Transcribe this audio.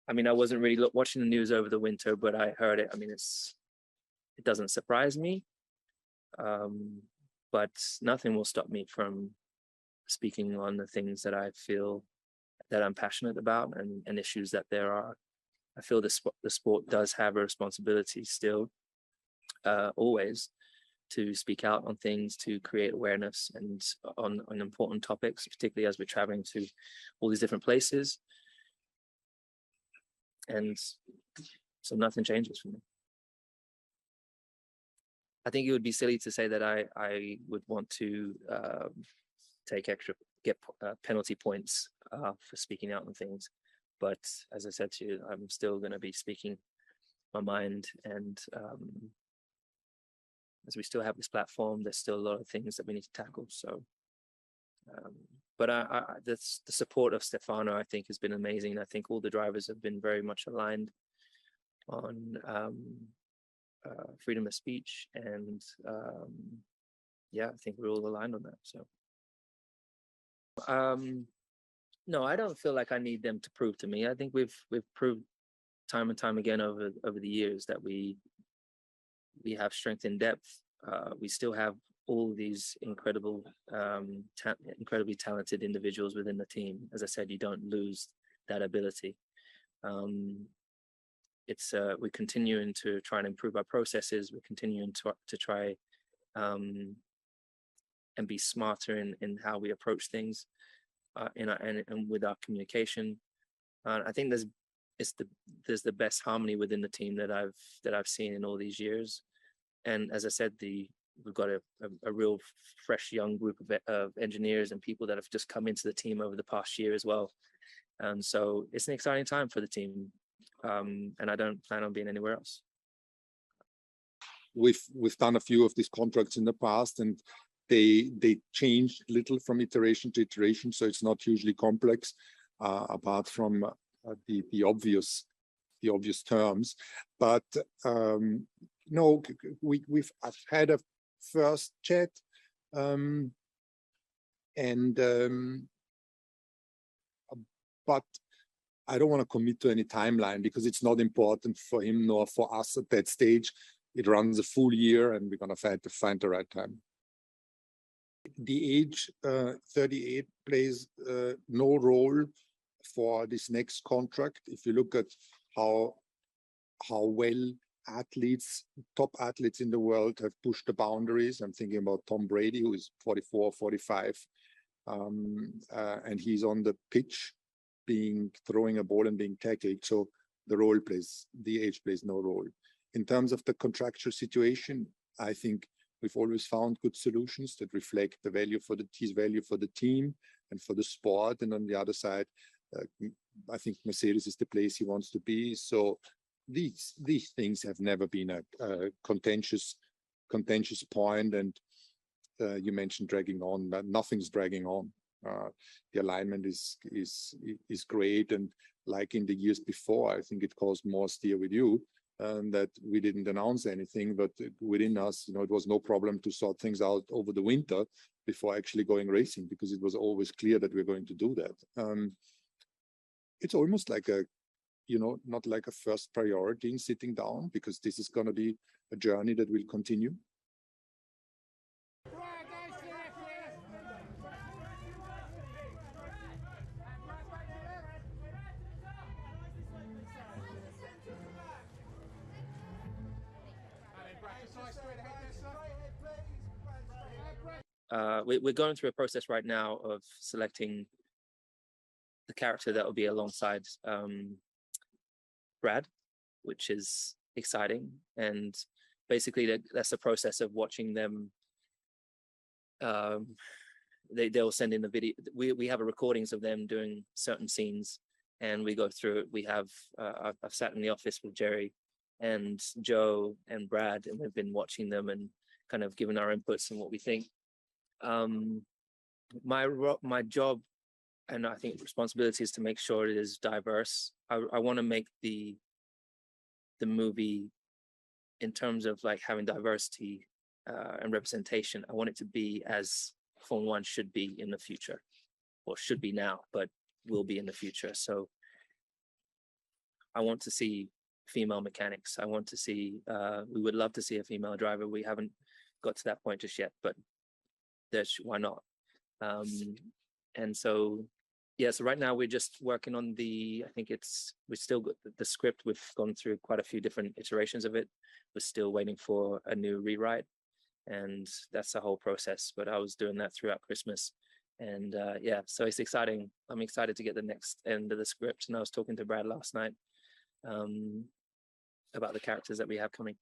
I mean, I wasn't really watching the news over the winter, but I heard it. I mean, it doesn't surprise me, but nothing will stop me from speaking on the things that I feel that I'm passionate about, and issues that there are. I feel the sport does have a responsibility still, always, to speak out on things, to create awareness and on important topics, particularly as we're traveling to all these different places. And so nothing changes for me. I think it would be silly to say that I would want to get penalty points for speaking out on things. But as I said to you, I'm still going to be speaking my mind, and as we still have this platform, there's still a lot of things that we need to tackle. So, but the support of Stefano, I think, has been amazing. I think all the drivers have been very much aligned on freedom of speech, and yeah, I think we're all aligned on that. So, no, I don't feel like I need them to prove to me. I think we've proved time and time again over the years that we have strength in depth. We still have all these incredibly talented individuals within the team. As I said, you don't lose that ability. We're continuing to try and improve our processes. We're continuing to try and be smarter in how we approach things, and with our communication. I think there's the best harmony within the team that I've seen in all these years. And as I said, we've got a real fresh young group of engineers and people that have just come into the team over the past year as well. And so it's an exciting time for the team. And I don't plan on being anywhere else. We've done a few of these contracts in the past, and they changed little from iteration to iteration, so it's not hugely complex, apart from the obvious terms. But no, I've had a first chat, but I don't want to commit to any timeline because it's not important for him nor for us at that stage. It runs a full year, and we're going to find the right time. The age 38 plays no role for this next contract. If you look at how well top athletes in the world have pushed the boundaries, I'm thinking about Tom Brady, who is 44, 45, and he's on the pitch throwing a ball and being tackled. So the age plays no role. In terms of the contractual situation, I think we've always found good solutions that reflect his value for the team and for the sport. And on the other side, I think Mercedes is the place he wants to be. So these things have never been a contentious point. And you mentioned dragging on, but nothing's dragging on. The alignment is great, and like in the years before, I think it caused more stir with you, that we didn't announce anything, but within us, it was no problem to sort things out over the winter before actually going racing, because it was always clear that we're going to do that. It's almost like not like a first priority in sitting down, because this is going to be a journey that will continue. We're going through a process right now of selecting the character that will be alongside Brad, which is exciting. And basically that's the process of watching them. They'll send in the video. We have recordings of them doing certain scenes, and we go through it. We have I've sat in the office with Jerry and Joe and Brad, and we've been watching them and kind of giving our inputs and what we think. My job, and I think responsibility, is to make sure it is diverse. I want to make the movie, in terms of like having diversity and representation, I want it to be as Formula One should be in the future, or should be now, but will be in the future. So I want to see female mechanics. I want to see, we would love to see a female driver. We haven't got to that point just yet, but why not? And so, yeah, so right now we're just working on I think we still got the script. We've gone through quite a few different iterations of it. We're still waiting for a new rewrite, and that's the whole process. But I was doing that throughout Christmas. And yeah, so it's exciting. I'm excited to get the next end of the script. And I was talking to Brad last night about the characters that we have coming.